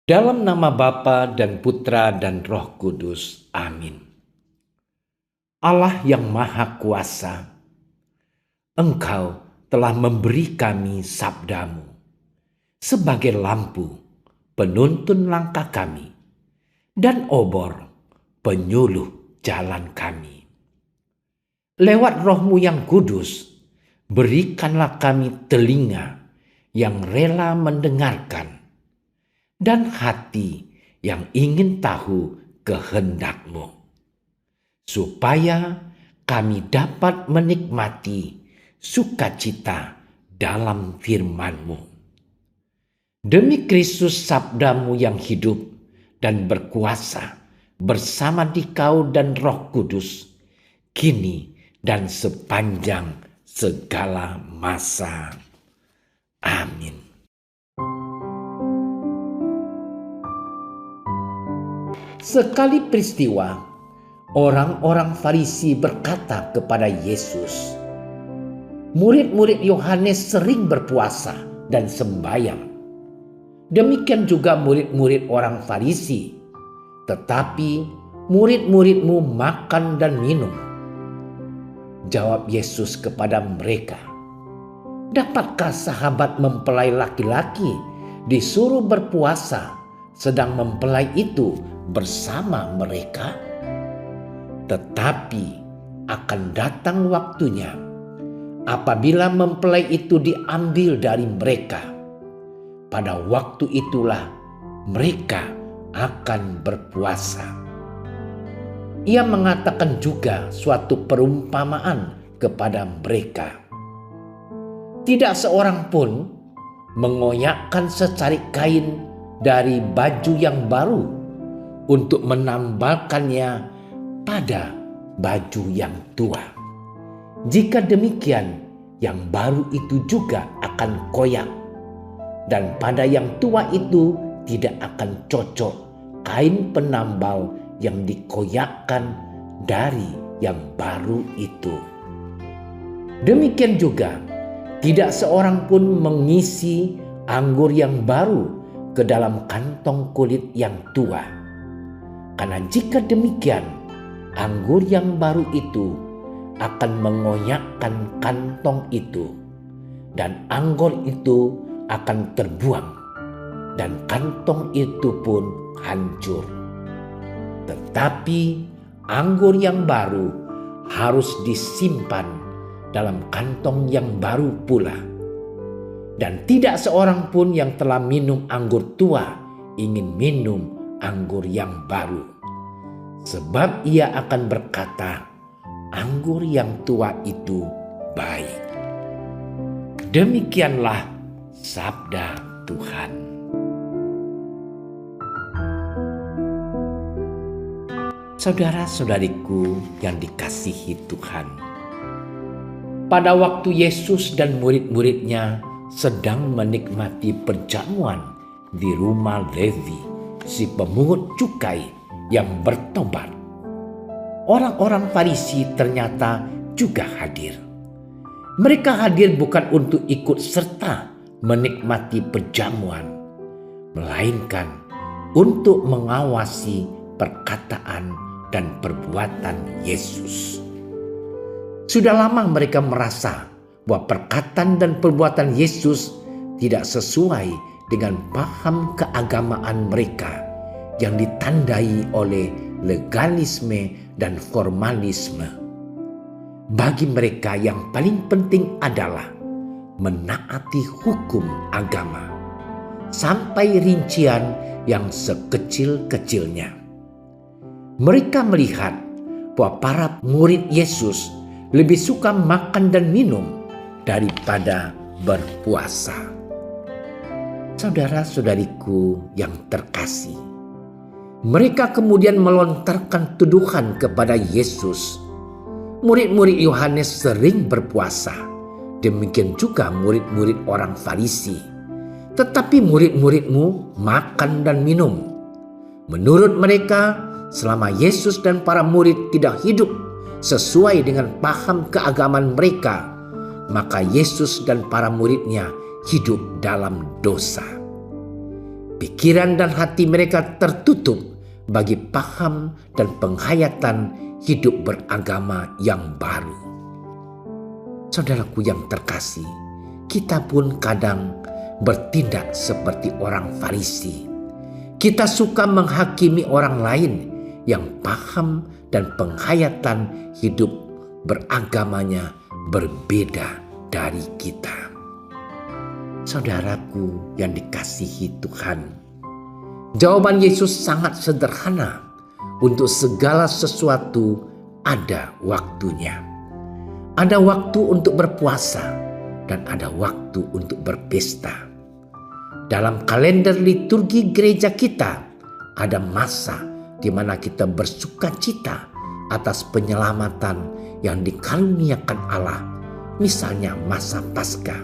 Dalam nama Bapa dan Putra dan Roh Kudus. Amin. Allah yang Maha Kuasa, Engkau telah memberi kami sabdamu sebagai lampu penuntun langkah kami dan obor penyuluh jalan kami. Lewat Roh-Mu yang kudus, berikanlah kami telinga yang rela mendengarkan dan hati yang ingin tahu kehendak-Mu, supaya kami dapat menikmati sukacita dalam firman-Mu. Demi Kristus sabda-Mu yang hidup dan berkuasa bersama Dikau dan Roh Kudus, kini dan sepanjang segala masa. Amin. Sekali peristiwa, orang-orang Farisi berkata kepada Yesus, "Murid-murid Yohanes sering berpuasa dan sembahyang. Demikian juga murid-murid orang Farisi. Tetapi murid-murid-Mu makan dan minum." Jawab Yesus kepada mereka, "Dapatkah sahabat mempelai laki-laki disuruh berpuasa sedang mempelai itu bersama mereka? Tetapi akan datang waktunya apabila mempelai itu diambil dari mereka. Pada waktu itulah mereka akan berpuasa." Ia mengatakan juga suatu perumpamaan kepada mereka. Tidak seorang pun mengoyakkan secarik kain dari baju yang baru untuk menambalkannya pada baju yang tua. Jika demikian, yang baru itu juga akan koyak, dan pada yang tua itu tidak akan cocok kain penambal yang dikoyakkan dari yang baru itu. Demikian juga, tidak seorang pun mengisi anggur yang baru ke dalam kantong kulit yang tua. Karena jika demikian, anggur yang baru itu akan mengoyakkan kantong itu, dan anggur itu akan terbuang, dan kantong itu pun hancur. Tetapi anggur yang baru harus disimpan dalam kantong yang baru pula. Dan tidak seorang pun yang telah minum anggur tua ingin minum anggur yang baru, sebab ia akan berkata, anggur yang tua itu baik. Demikianlah sabda Tuhan. Saudara-saudariku yang dikasihi Tuhan, pada waktu Yesus dan murid-muridnya sedang menikmati perjamuan di rumah Levi, si pemungut cukai yang bertobat, orang-orang Farisi ternyata juga hadir. Mereka hadir bukan untuk ikut serta menikmati perjamuan, melainkan untuk mengawasi perkataan dan perbuatan Yesus. Sudah lama mereka merasa bahwa perkataan dan perbuatan Yesus tidak sesuai dengan paham keagamaan mereka yang ditandai oleh legalisme dan formalisme. Bagi mereka yang paling penting adalah menaati hukum agama sampai rincian yang sekecil-kecilnya. Mereka melihat bahwa para murid Yesus lebih suka makan dan minum daripada berpuasa. Saudara-saudariku yang terkasih, mereka kemudian melontarkan tuduhan kepada Yesus. Murid-murid Yohanes sering berpuasa, demikian juga murid-murid orang Farisi. Tetapi murid-murid-Mu makan dan minum. Menurut mereka, selama Yesus dan para murid tidak hidup sesuai dengan paham keagamaan mereka, maka Yesus dan para muridnya hidup dalam dosa. Pikiran dan hati mereka tertutup bagi paham dan penghayatan hidup beragama yang baru. Saudaraku yang terkasih, kita pun kadang bertindak seperti orang Farisi. Kita suka menghakimi orang lain yang paham dan penghayatan hidup beragamanya berbeda dari kita. Saudaraku yang dikasihi Tuhan, jawaban Yesus sangat sederhana. Untuk segala sesuatu ada waktunya. Ada waktu untuk berpuasa dan ada waktu untuk berpesta. Dalam kalender liturgi gereja kita ada masa di mana kita bersuka cita atas penyelamatan yang dikaruniakan Allah, misalnya masa Paskah.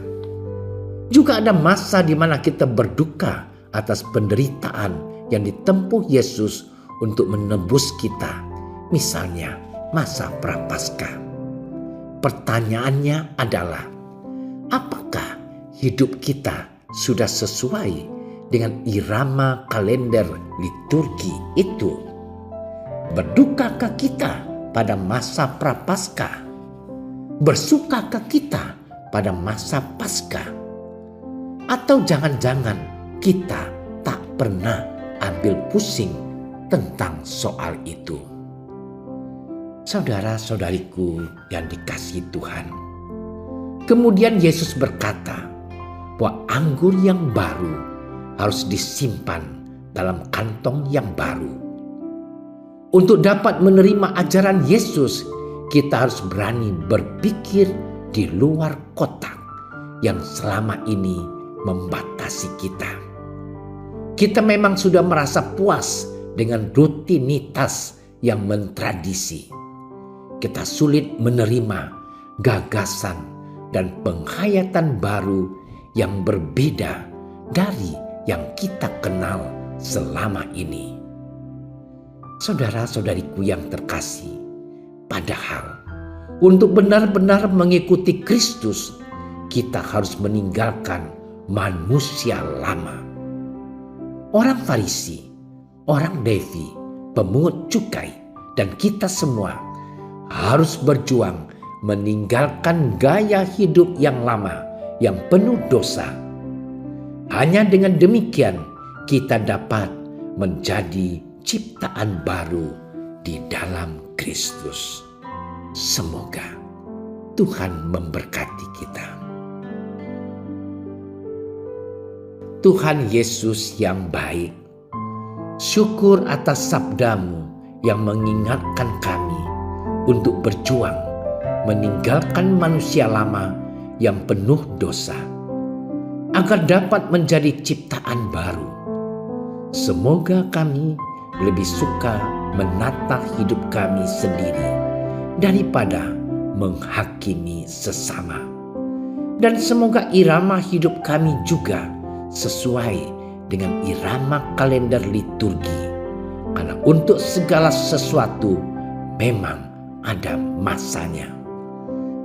Juga ada masa di mana kita berduka atas penderitaan yang ditempuh Yesus untuk menebus kita, misalnya masa Prapaskah. Pertanyaannya adalah, apakah hidup kita sudah sesuai dengan irama kalender liturgi itu? Berdukakah kita pada masa Prapaskah? Bersukakah kita pada masa Paskah? Atau jangan-jangan kita tak pernah ambil pusing tentang soal itu? Saudara-saudariku yang dikasihi Tuhan, kemudian Yesus berkata bahwa anggur yang baru harus disimpan dalam kantong yang baru. Untuk dapat menerima ajaran Yesus, kita harus berani berpikir di luar kotak yang selama ini membatasi kita. Kita memang sudah merasa puas dengan rutinitas yang mentradisi. Kita sulit menerima gagasan dan penghayatan baru yang berbeda dari yang kita kenal selama ini. Saudara-saudariku yang terkasih, padahal untuk benar-benar mengikuti Kristus, kita harus meninggalkan manusia lama. Orang Farisi, orang Lewi, pemungut cukai, dan kita semua harus berjuang meninggalkan gaya hidup yang lama yang penuh dosa. Hanya dengan demikian kita dapat menjadi ciptaan baru di dalam Kristus. Semoga Tuhan memberkati kita. Tuhan Yesus yang baik, syukur atas sabda-Mu yang mengingatkan kami untuk berjuang meninggalkan manusia lama yang penuh dosa, agar dapat menjadi ciptaan baru. Semoga kami lebih suka menata hidup kami sendiri daripada menghakimi sesama. Dan semoga irama hidup kami juga sesuai dengan irama kalender liturgi, karena untuk segala sesuatu memang ada masanya.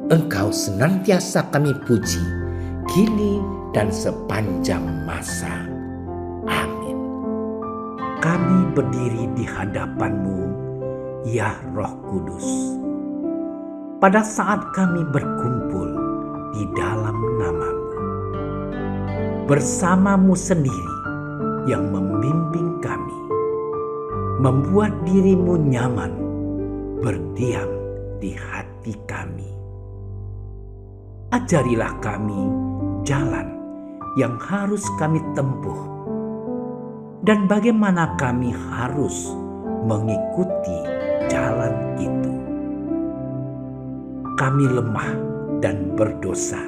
Engkau senantiasa kami puji, kini dan sepanjang masa. Amin. Kami berdiri di hadapan-Mu, ya Roh Kudus, pada saat kami berkumpul di dalam nama-Mu. Bersama-Mu sendiri yang membimbing kami, membuat diri-Mu nyaman berdiam di hati kami. Ajarilah kami jalan yang harus kami tempuh dan bagaimana kami harus mengikuti jalan itu. Kami lemah dan berdosa.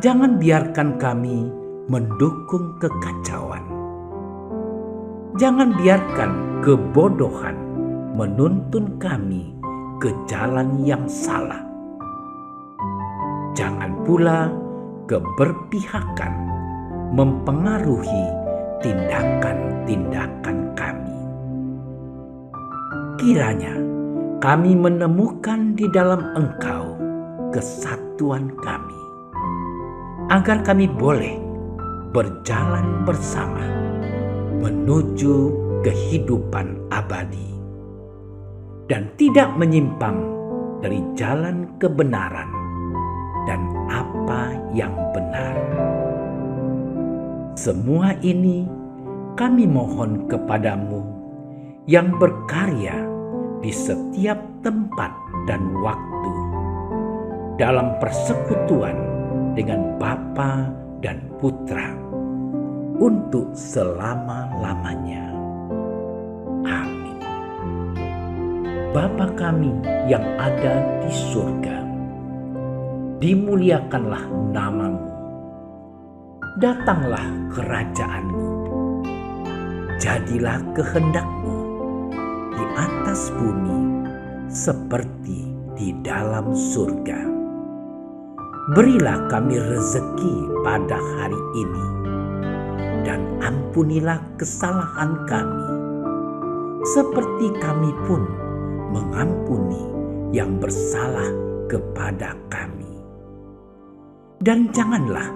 Jangan biarkan kami mendukung kekacauan. Jangan biarkan kebodohan menuntun kami ke jalan yang salah. Jangan pula keberpihakan mempengaruhi tindakan-tindakan kami. Kiranya kami menemukan di dalam Engkau kesatuan kami, agar kami boleh berjalan bersama menuju kehidupan abadi dan tidak menyimpang dari jalan kebenaran dan apa yang benar. Semua ini kami mohon kepadamu yang berkarya di setiap tempat dan waktu dalam persekutuan dengan Bapa dan Putra untuk selama-lamanya. Amin. Bapa kami yang ada di surga, dimuliakanlah namamu. Datanglah kerajaanmu. Jadilah kehendakmu di atas bumi seperti di dalam surga. Berilah kami rezeki pada hari ini, dan ampunilah kesalahan kami, seperti kami pun mengampuni yang bersalah kepada kami. Dan janganlah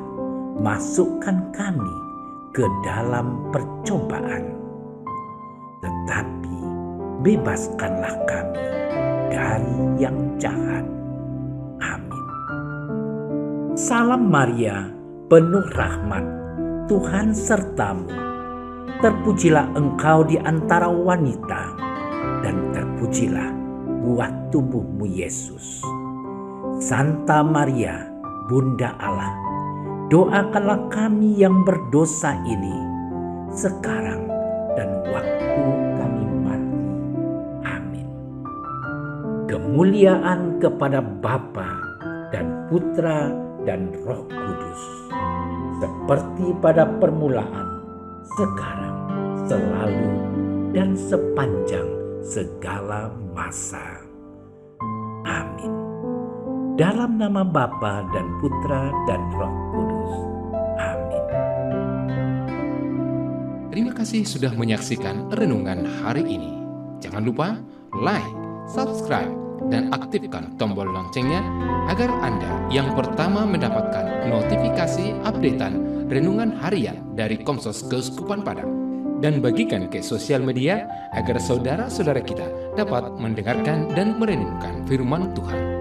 masukkan kami ke dalam percobaan, tetapi bebaskanlah kami dari yang jahat. Amin. Salam Maria, penuh rahmat, Tuhan sertamu. Terpujilah engkau di antara wanita, dan terpujilah buah tubuhmu Yesus. Santa Maria, Bunda Allah, doakanlah kami yang berdosa ini, sekarang dan waktu kami mati. Amin. Kemuliaan kepada Bapa dan Putra dan Roh Kudus, seperti pada permulaan, sekarang, selalu, dan sepanjang segala masa. Amin. Dalam nama Bapa dan Putra dan Roh Kudus. Amin. Terima kasih sudah menyaksikan renungan hari ini. Jangan lupa like, subscribe, dan aktifkan tombol loncengnya agar Anda yang pertama mendapatkan notifikasi updatean renungan harian dari Komsos Keuskupan Padang, dan bagikan ke sosial media agar saudara-saudara kita dapat mendengarkan dan merenungkan firman Tuhan.